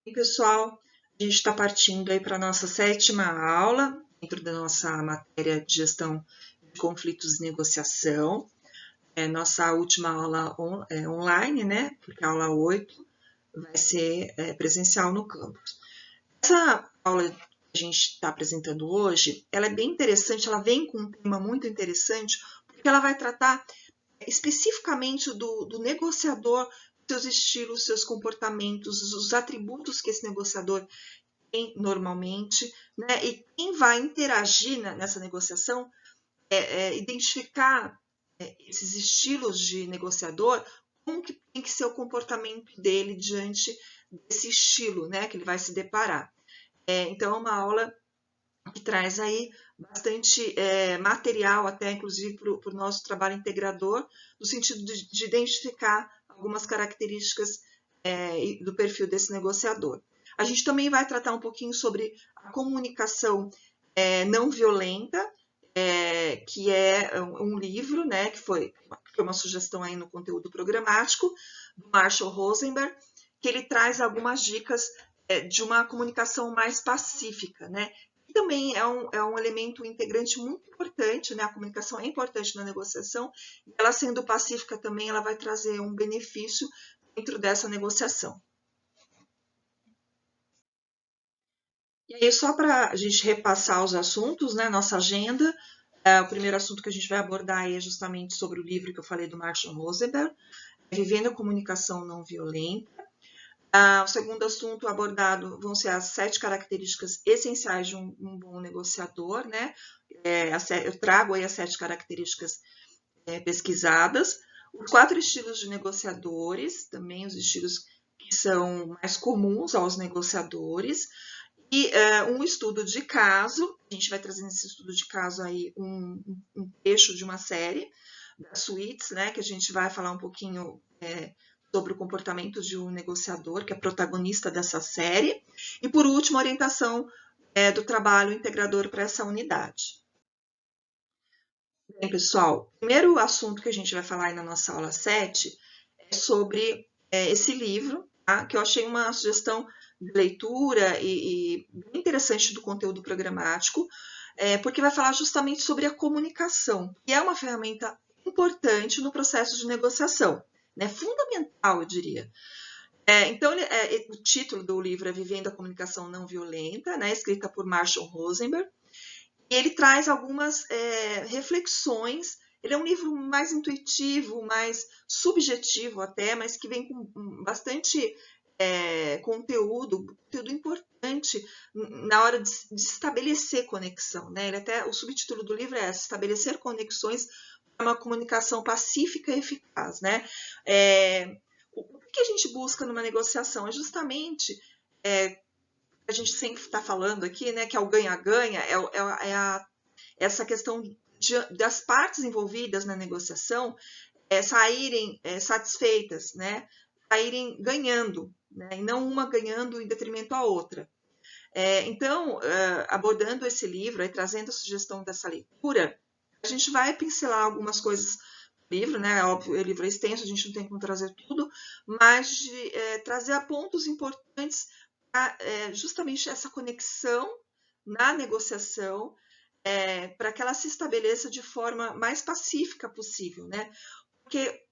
E pessoal, a gente está partindo aí para a nossa 7ª aula, dentro da nossa matéria de gestão de conflitos e negociação. Nossa última aula online, né? Porque a aula 8 vai ser presencial no campus. Essa aula que a gente está apresentando hoje, ela é bem interessante, ela vem com um tema muito interessante, porque ela vai tratar especificamente do negociador, seus estilos, seus comportamentos, os atributos que esse negociador tem normalmente, né? E quem vai interagir nessa negociação, identificar esses estilos de negociador, como que tem que ser o comportamento dele diante desse estilo, né? Que ele vai se deparar. Então, é uma aula que traz aí bastante material, até inclusive para o nosso trabalho integrador, no sentido de identificar algumas características do perfil desse negociador. A gente também vai tratar um pouquinho sobre a comunicação não violenta, que é um livro, né, que foi uma sugestão aí no conteúdo programático, do Marshall Rosenberg, que ele traz algumas dicas de uma comunicação mais pacífica, né? E também é um elemento integrante muito importante, né? A comunicação é importante na negociação, e ela sendo pacífica também, ela vai trazer um benefício dentro dessa negociação. E aí, só para a gente repassar os assuntos, né? Nossa agenda, o primeiro assunto que a gente vai abordar aí é justamente sobre o livro que eu falei do Marshall Rosenberg, Vivendo a Comunicação Não Violenta. O segundo assunto abordado vão ser as 7 características essenciais de um bom negociador, né? Eu trago aí as 7 características pesquisadas. Os 4 estilos de negociadores, também os estilos que são mais comuns aos negociadores. E um estudo de caso, a gente vai trazer nesse estudo de caso aí um trecho de uma série, da Suits, né? Que a gente vai falar um pouquinho sobre o comportamento de um negociador, que é protagonista dessa série. E, por último, a orientação do trabalho integrador para essa unidade. Bem, pessoal, o primeiro assunto que a gente vai falar aí na nossa aula 7 é sobre esse livro, tá? Que eu achei uma sugestão de leitura e bem interessante do conteúdo programático, porque vai falar justamente sobre a comunicação, que é uma ferramenta importante no processo de negociação. Fundamental, eu diria. Então, o título do livro é Vivendo a Comunicação Não Violenta, né, escrita por Marshall Rosenberg, e ele traz algumas reflexões. Ele é um livro mais intuitivo, mais subjetivo até, mas que vem com bastante conteúdo importante na hora de estabelecer conexão, né? O subtítulo do livro é Estabelecer Conexões para uma Comunicação Pacífica e Eficaz, né? O que a gente busca numa negociação é justamente a gente sempre está falando aqui, né? Que é o ganha-ganha, essa questão das partes envolvidas na negociação saírem satisfeitas, né? Saírem ganhando, né? E não uma ganhando em detrimento à outra. Então, abordando esse livro, trazendo a sugestão dessa leitura, a gente vai pincelar algumas coisas do livro, né? Óbvio, o livro é extenso, a gente não tem como trazer tudo, mas de trazer pontos importantes para justamente essa conexão na negociação, para que ela se estabeleça de forma mais pacífica possível, né? Porque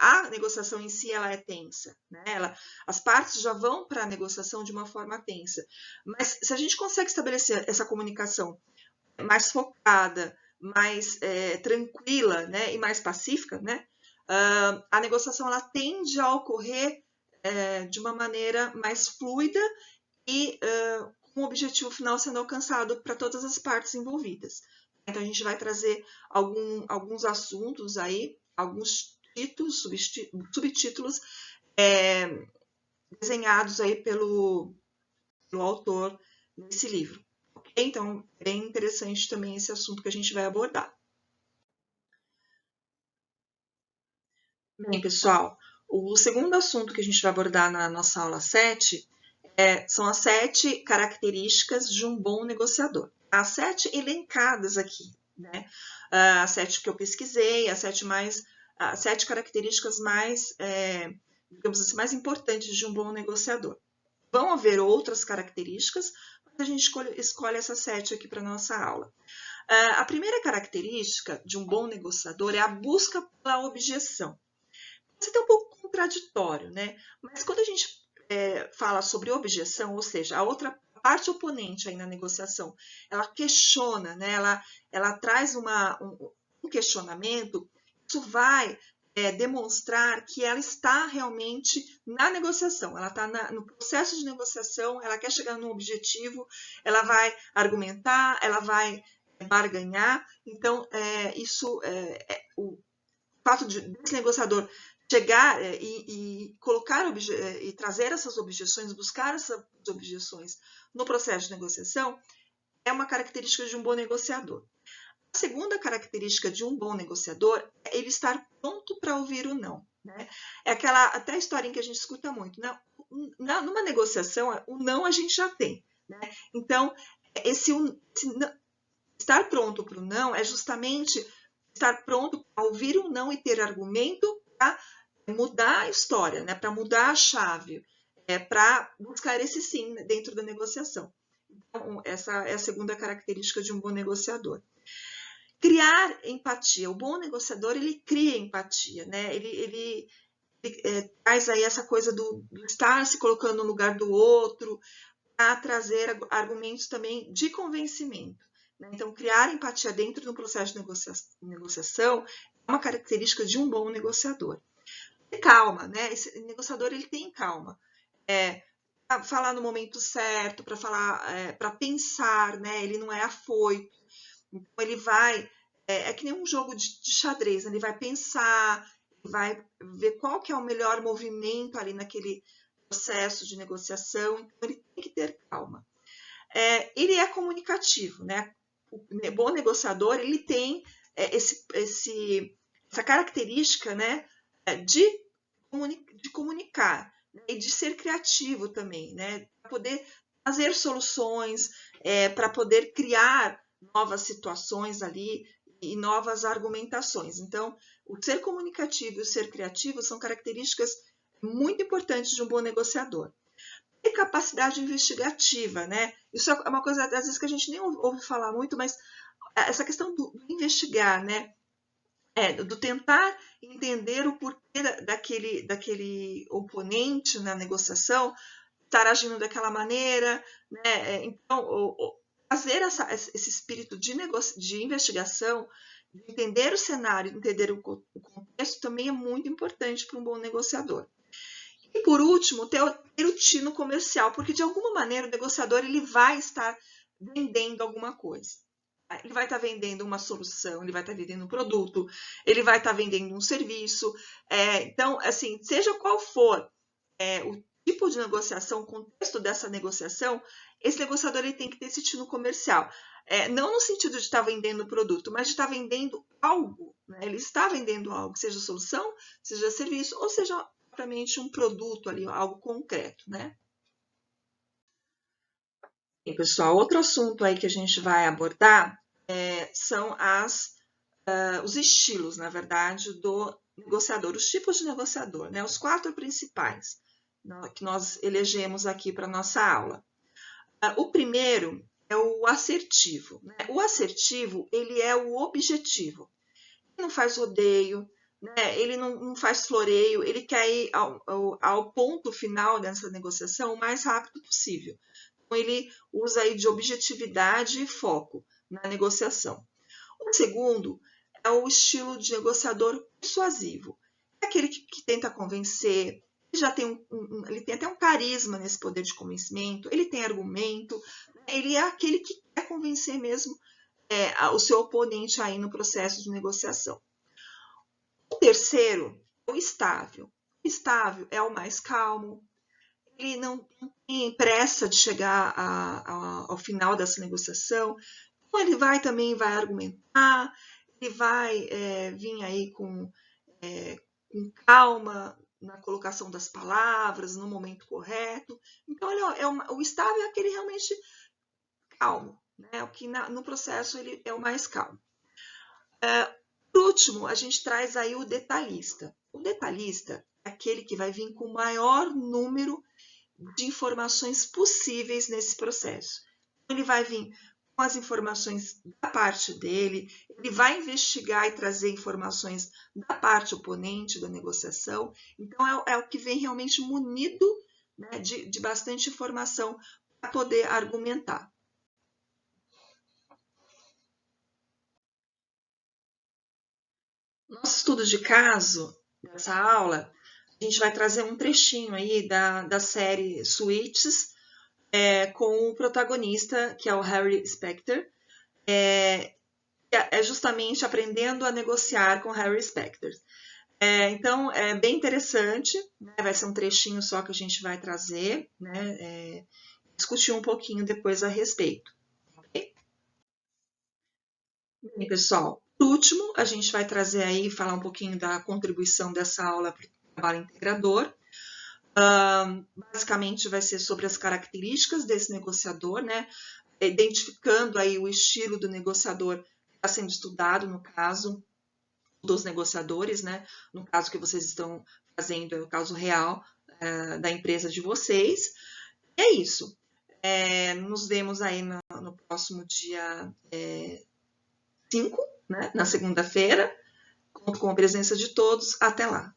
a negociação em si ela é tensa, né? As partes já vão para a negociação de uma forma tensa, mas se a gente consegue estabelecer essa comunicação mais focada, mais tranquila, né, e mais pacífica, né, a negociação ela tende a ocorrer de uma maneira mais fluida e com o objetivo final sendo alcançado para todas as partes envolvidas. Então, a gente vai trazer alguns assuntos aí, alguns títulos, subtítulos desenhados aí pelo autor desse livro. Okay? Então, é bem interessante também esse assunto que a gente vai abordar. Bem, pessoal, o segundo assunto que a gente vai abordar na nossa aula 7 são as 7 características de um bom negociador. As 7 elencadas aqui, né? As 7 que eu pesquisei, as 7 características mais digamos assim, mais importantes de um bom negociador. Vão haver outras características, mas a gente escolhe essas 7 aqui para a nossa aula. A primeira característica de um bom negociador é a busca pela objeção. Isso é um pouco contraditório, né? Mas quando a gente fala sobre objeção, ou seja, a outra parte oponente aí na negociação, ela questiona, né? Ela traz um questionamento, isso vai demonstrar que ela está realmente na negociação, ela está no processo de negociação, ela quer chegar num objetivo, ela vai argumentar, ela vai barganhar. Então, o fato desse negociador chegar e colocar e trazer essas objeções, buscar essas objeções no processo de negociação, é uma característica de um bom negociador. A segunda característica de um bom negociador é ele estar pronto para ouvir o não. Né? É aquela até a historinha que a gente escuta muito. Né? Numa negociação, o não a gente já tem. Né? Então, estar pronto para o não é justamente estar pronto para ouvir o não e ter argumento para mudar a história, né? Para mudar a chave, para buscar esse sim dentro da negociação. Então, essa é a segunda característica de um bom negociador. Criar empatia. O bom negociador, ele cria empatia, né? Ele traz aí essa coisa do estar se colocando no lugar do outro, para trazer argumentos também de convencimento. Né? Então, criar empatia dentro do processo de negociação é uma característica de um bom negociador. E calma, né? Esse negociador, ele tem calma. Falar no momento certo, para falar, para pensar, né? Ele não é afoito. Então, ele vai... É que nem um jogo de xadrez, né? Ele vai pensar, vai ver qual que é o melhor movimento ali naquele processo de negociação, então ele tem que ter calma. Ele é comunicativo, né? O bom negociador, ele tem essa característica, né? De comunicar, né? E de ser criativo também, né? Para poder fazer soluções, para poder criar novas situações ali e novas argumentações. Então, o ser comunicativo e o ser criativo são características muito importantes de um bom negociador. E capacidade investigativa, né? Isso é uma coisa, às vezes, que a gente nem ouve falar muito, mas essa questão do investigar, né? Do tentar entender o porquê daquele oponente na negociação estar agindo daquela maneira, né? Então, fazer esse espírito de investigação, de entender o cenário, de entender o contexto, também é muito importante para um bom negociador. E, por último, ter o tino comercial, porque, de alguma maneira, o negociador ele vai estar vendendo alguma coisa. Ele vai estar vendendo uma solução, ele vai estar vendendo um produto, ele vai estar vendendo um serviço. Então, assim, seja qual for o tipo de negociação, o contexto dessa negociação, esse negociador ele tem que ter esse tino comercial. Não no sentido de estar vendendo produto, mas de estar vendendo algo. Né? Ele está vendendo algo, seja solução, seja serviço, ou seja propriamente um produto ali, algo concreto. Né? E, pessoal, outro assunto aí que a gente vai abordar são os estilos, na verdade, do negociador, os tipos de negociador, né? Os 4 principais que nós elegemos aqui para a nossa aula. O primeiro é o assertivo. Né? O assertivo, ele é o objetivo. Ele não faz rodeio, né? Ele não faz floreio, ele quer ir ao ponto final dessa negociação o mais rápido possível. Então, ele usa aí de objetividade e foco na negociação. O segundo é o estilo de negociador persuasivo. É aquele que tenta convencer, já tem ele tem até um carisma nesse poder de convencimento, ele tem argumento, ele é aquele que quer convencer mesmo o seu oponente aí no processo de negociação. O terceiro é o estável. O estável é o mais calmo, ele não tem pressa de chegar ao final dessa negociação, então ele vai argumentar, ele vai vir aí com calma na colocação das palavras, no momento correto. Então, o estável é aquele realmente calmo, né? O que no processo ele é o mais calmo. Por último, a gente traz aí o detalhista. O detalhista é aquele que vai vir com o maior número de informações possíveis nesse processo. Ele vai vir com as informações da parte dele, ele vai investigar e trazer informações da parte oponente da negociação. Então, é o que vem realmente munido, né, de bastante informação para poder argumentar. Nosso estudo de caso, nessa aula, a gente vai trazer um trechinho aí da série Suits, com o protagonista, que é o Harry Specter, é justamente aprendendo a negociar com Harry Specter. Então, é bem interessante, né? Vai ser um trechinho só que a gente vai trazer, né? Discutir um pouquinho depois a respeito. Okay? Bem, pessoal, por último, a gente vai trazer aí, falar um pouquinho da contribuição dessa aula para o trabalho integrador. Basicamente vai ser sobre as características desse negociador, né? Identificando aí o estilo do negociador que está sendo estudado, no caso dos negociadores, né? No caso que vocês estão fazendo, é o caso real da empresa de vocês. E é isso. Nos vemos aí no próximo dia 5, né? Na segunda-feira. Conto com a presença de todos. Até lá.